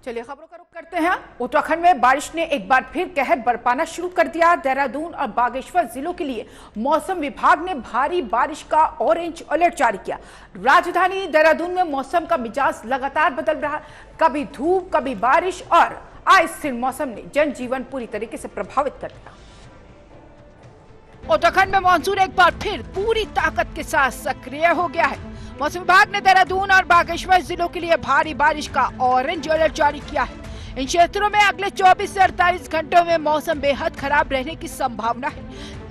चलिए खबरों का रुख करते हैं। उत्तराखंड में बारिश ने एक बार फिर कहर बरपाना शुरू कर दिया। देहरादून और बागेश्वर जिलों के लिए मौसम विभाग ने भारी बारिश का ऑरेंज अलर्ट जारी किया। राजधानी देहरादून में मौसम का मिजाज लगातार बदल रहा, कभी धूप कभी बारिश और अस्थिर मौसम ने जनजीवन पूरी तरीके से प्रभावित कर दिया। उत्तराखंड में मानसून एक बार फिर पूरी ताकत के साथ सक्रिय हो गया है। मौसम विभाग ने देहरादून और बागेश्वर जिलों के लिए भारी बारिश का ऑरेंज अलर्ट जारी किया है। इन क्षेत्रों में अगले 24 से 48 घंटों में मौसम बेहद खराब रहने की संभावना है।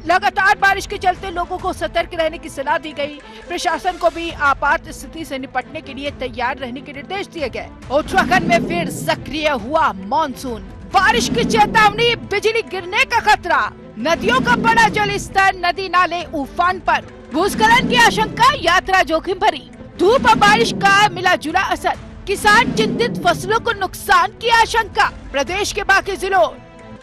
लगातार बारिश के चलते लोगों को सतर्क रहने की सलाह दी गई। प्रशासन को भी आपात स्थिति से निपटने के लिए तैयार रहने के निर्देश दिए गए। उत्तराखंड में फिर सक्रिय हुआ मानसून, बारिश की चेतावनी, बिजली गिरने का खतरा, नदियों का बड़ा जल स्तर, नदी नाले उफान पर, भूस्खलन की आशंका, यात्रा जोखिम भरी, धूप और बारिश का मिला जुला असर, किसान चिंतित, फसलों को नुकसान की आशंका। प्रदेश के बाकी जिलों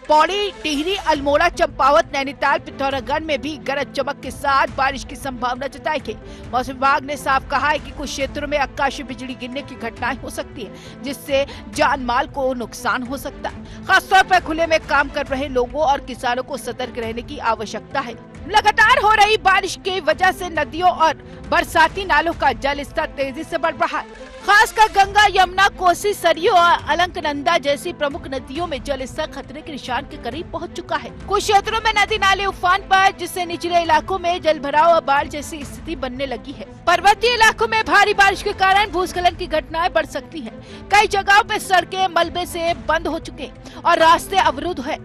पौड़ी, टिहरी, अल्मोड़ा, चंपावत, नैनीताल, पिथौरागढ़ में भी गरज चमक के साथ बारिश की संभावना जताई गई। मौसम विभाग ने साफ कहा है कि कुछ क्षेत्रों में आकाशीय बिजली गिरने की घटनाएं हो सकती है, जिससे जान माल को नुकसान हो सकता है। खासतौर पर खुले में काम कर रहे लोगों और किसानों को सतर्क रहने की आवश्यकता है। लगातार हो रही बारिश की वजह से नदियों और बरसाती नालों का जल स्तर तेजी से बढ़ रहा है। खासकर गंगा, यमुना, कोसी, सरयू और अलकनंदा जैसी प्रमुख नदियों में जल स्तर खतरे के निशान के करीब पहुंच चुका है। कुछ क्षेत्रों में नदी नाले उफान पर, जिससे निचले इलाकों में जल भराव और बाढ़ जैसी स्थिति बनने लगी है। पर्वतीय इलाकों में भारी बारिश के कारण भूस्खलन की घटनाएं बढ़ सकती हैं। कई जगहों पे सड़कें मलबे से बंद हो चुके और रास्ते अवरुद्ध है।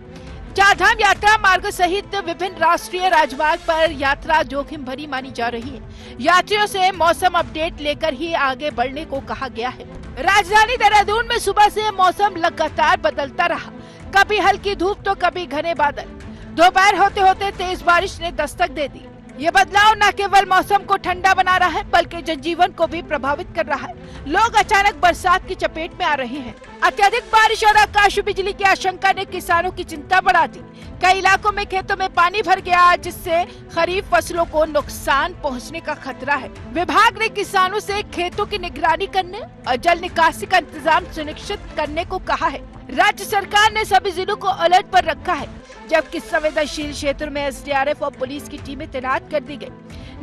चारधाम यात्रा मार्ग सहित विभिन्न राष्ट्रीय राजमार्ग पर यात्रा जोखिम भरी मानी जा रही है। यात्रियों से मौसम अपडेट लेकर ही आगे बढ़ने को कहा गया है। राजधानी देहरादून में सुबह से मौसम लगातार बदलता रहा, कभी हल्की धूप तो कभी घने बादल। दोपहर होते होते तेज बारिश ने दस्तक दे दी। ये बदलाव न केवल मौसम को ठंडा बना रहा है, बल्कि जनजीवन को भी प्रभावित कर रहा है। लोग अचानक बरसात की चपेट में आ रहे हैं। अत्यधिक बारिश और आकाशीय बिजली की आशंका ने किसानों की चिंता बढ़ा दी। कई इलाकों में खेतों में पानी भर गया, जिससे खरीफ फसलों को नुकसान पहुंचने का खतरा है। विभाग ने किसानों से खेतों की निगरानी करने और जल निकासी का इंतजाम सुनिश्चित करने को कहा है। राज्य सरकार ने सभी जिलों को अलर्ट पर रखा है, जबकि संवेदनशील क्षेत्रों में एसडीआरएफ और पुलिस की टीमें तैनात कर दी गई।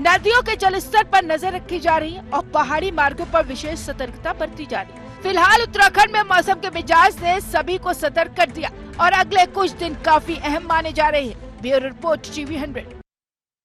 नदियों के जलस्तर पर नजर रखी जा रही है और पहाड़ी मार्गों पर विशेष सतर्कता बरती जा रही है। फिलहाल उत्तराखंड में मौसम के मिजाज ने सभी को सतर्क कर दिया और अगले कुछ दिन काफी अहम माने जा रहे हैं। Bureau report TV 100।